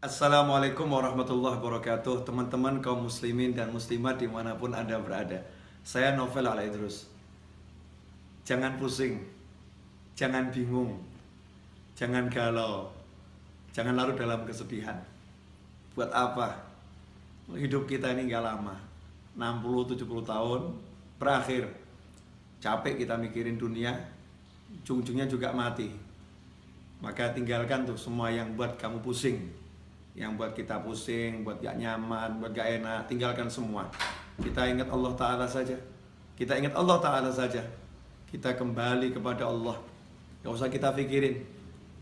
Assalamualaikum warahmatullahi wabarakatuh. Teman-teman kaum muslimin dan muslimat dimanapun Anda berada, saya Novel Alaidrus. Jangan pusing, jangan bingung, jangan galau, jangan larut dalam kesedihan. Buat apa? Hidup kita ini gak lama, 60-70 tahun berakhir. Capek kita mikirin dunia, ujung-ujungnya juga mati. Maka tinggalkan tuh semua yang buat kamu pusing, yang buat kita pusing, buat gak nyaman, buat gak enak. Tinggalkan semua. Kita ingat Allah Ta'ala saja. Kita ingat Allah Ta'ala saja. Kita kembali kepada Allah. Gak usah kita pikirin,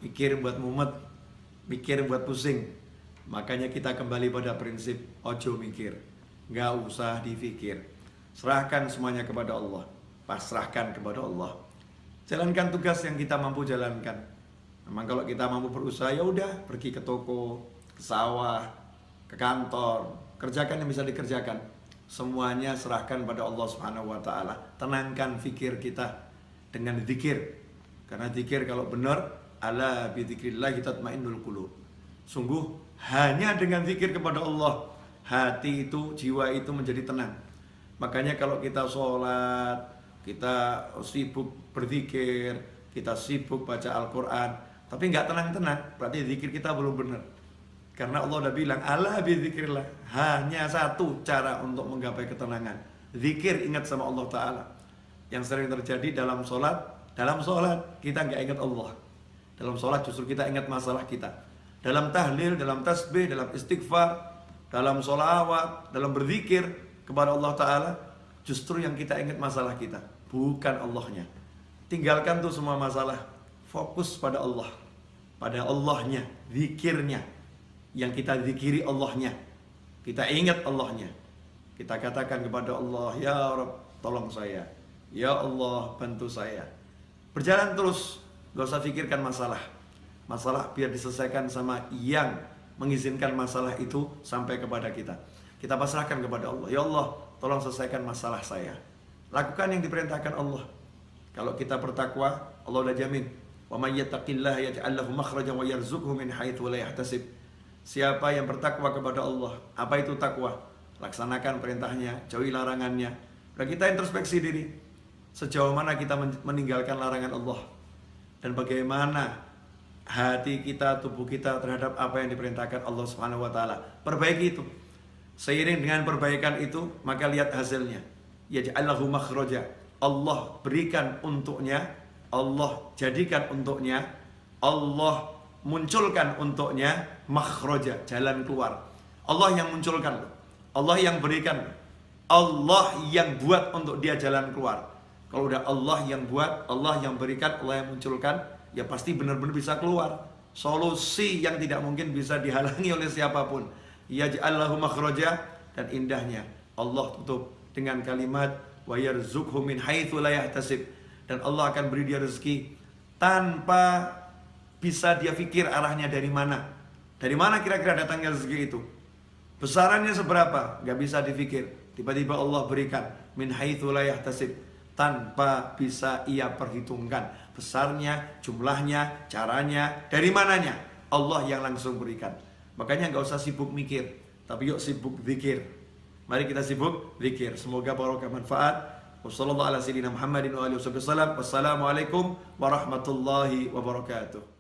mikir buat mumet, mikir buat pusing. Makanya kita kembali pada prinsip ojo mikir, gak usah dipikir. Serahkan semuanya kepada Allah, pasrahkan kepada Allah. Jalankan tugas yang kita mampu jalankan. Memang kalau kita mampu berusaha, ya udah, pergi ke toko, ke sawah, ke kantor, kerjakan yang bisa dikerjakan. Semuanya serahkan pada Allah Subhanahu wa taala. Tenangkan fikir kita dengan zikir. Karena zikir kalau benar, ala bi dzikrillah tatmainnul qulub. Sungguh hanya dengan zikir kepada Allah, hati itu, jiwa itu menjadi tenang. Makanya kalau kita sholat, kita sibuk berzikir, kita sibuk baca Al-Quran, tapi nggak tenang-tenang, berarti zikir kita belum benar. Karena Allah udah bilang, ala bidzikrillah, hanya satu cara untuk menggapai ketenangan, zikir, ingat sama Allah Ta'ala. Yang sering terjadi dalam sholat kita nggak ingat Allah. Dalam sholat justru kita ingat masalah kita. Dalam tahlil, dalam tasbih, dalam istighfar, dalam sholawat, dalam berzikir kepada Allah Ta'ala, justru yang kita ingat masalah kita, bukan Allahnya. Tinggalkan tuh semua masalah, fokus pada Allah, pada Allahnya, zikirnya. Yang kita zikiri Allahnya, kita ingat Allahnya, kita katakan kepada Allah, ya Rabb, tolong saya, ya Allah, bantu saya. Berjalan terus, gak usah pikirkan masalah biar diselesaikan sama yang mengizinkan masalah itu sampai kepada kita. Kita pasrahkan kepada Allah, ya Allah, tolong selesaikan masalah saya. Lakukan yang diperintahkan Allah. Kalau kita bertakwa, Allah udah jamin, wa may yattaqillaha yaj'al lahu makhrajan wa yarzuqhu min haitsu la yahtasib. Siapa yang bertakwa kepada Allah, apa itu takwa? Laksanakan perintahnya, jauhi larangannya. Dan kita introspeksi diri, sejauh mana kita meninggalkan larangan Allah, dan bagaimana hati kita, tubuh kita terhadap apa yang diperintahkan Allah Subhanahu wa taala. Perbaiki itu. Seiring dengan perbaikan itu, maka lihat hasilnya. Yaj'allahu makhraja. Allah berikan untuknya, Allah jadikan untuknya, Allah munculkan untuknya makhraja, jalan keluar. Allah yang munculkan, Allah yang berikan, Allah yang buat untuk dia jalan keluar. Kalau udah Allah yang buat, Allah yang berikan, Allah yang munculkan, ya pasti benar-benar bisa keluar. Solusi yang tidak mungkin bisa dihalangi oleh siapapun. Yaj'allahu makhraja, dan indahnya Allah tutup dengan kalimat wa yarzuqhu min haitsu la yahtasib, dan Allah akan beri dia rezeki tanpa bisa dia pikir arahnya dari mana. Dari mana kira-kira datangnya rezeki itu? Besarannya seberapa? Gak bisa dipikir. Tiba-tiba Allah berikan min haitsu la yahtasib, tanpa bisa ia perhitungkan besarnya, jumlahnya, caranya, dari mananya. Allah yang langsung berikan. Makanya gak usah sibuk mikir, tapi yuk sibuk zikir. Mari kita sibuk zikir. Semoga barokah manfaat. Wassalamualaikum warahmatullahi wabarakatuh.